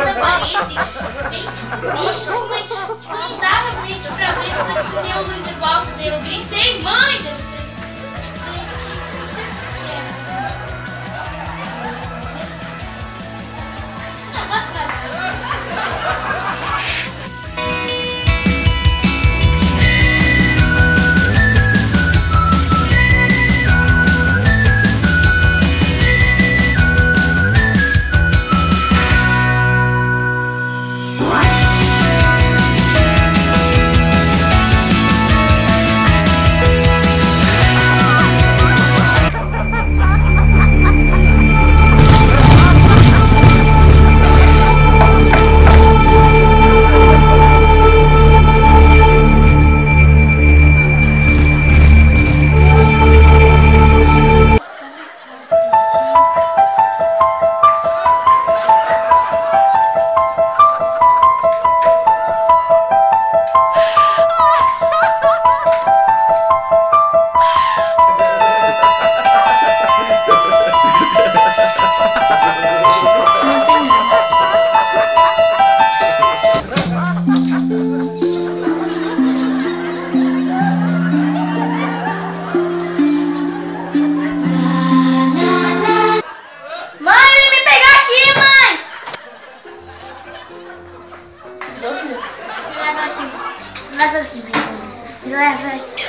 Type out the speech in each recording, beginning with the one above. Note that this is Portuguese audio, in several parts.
na parede. Gente, bicho, assim, mãe, tipo, não dava muito pra ver, quando acendeu a luz de volta, daí eu gritei, mãe, deve ser. Leva aqui, leva aqui.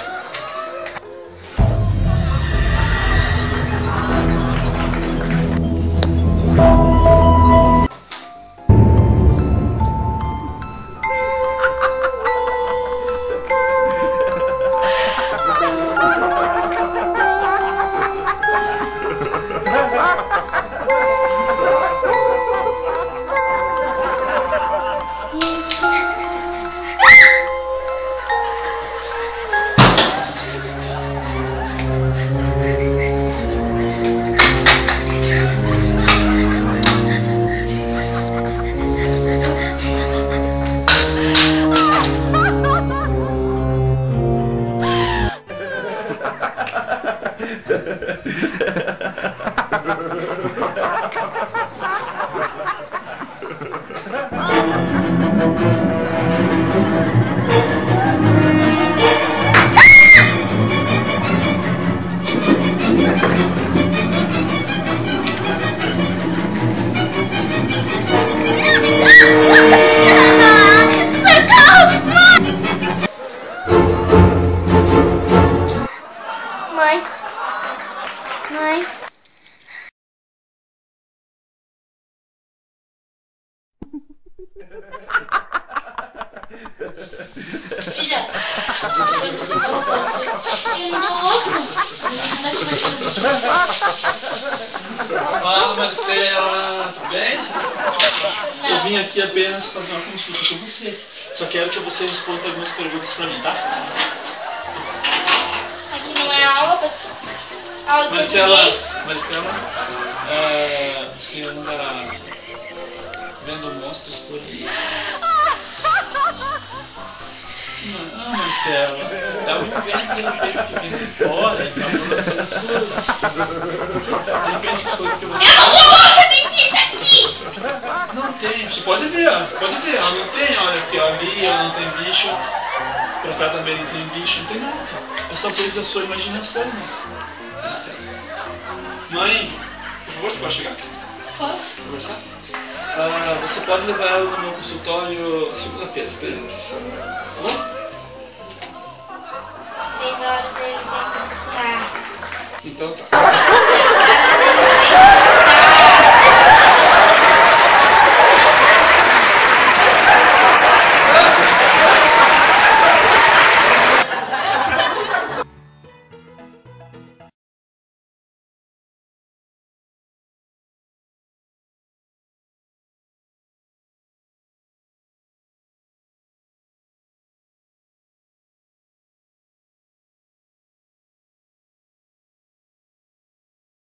Mãe. Filha, Fala, Maristela, tudo bem? Não. Eu vim aqui apenas fazer uma consulta com você. Só quero que você responda algumas perguntas pra mim, tá? Aqui não é aula de português. Maristela, você anda vendo monstros por aí? Não, Maristela, dá muito bem pelo tempo que vem de fora e tá falando essas coisas. Não pensa as coisas que você... Eu não tô louca, tem bicho aqui! Não tem, você pode ver, ó. Pode ver, ela não tem, olha aqui, ó, ali ela não tem bicho, pra cá também não tem bicho, não tem nada. É só coisa da sua imaginação, né? Mãe, por favor, você pode chegar aqui? Posso? Conversar? Você pode levar ela no meu consultório segunda-feira, às 3 horas. Tá bom? 3 horas ele vem buscar. Então tá.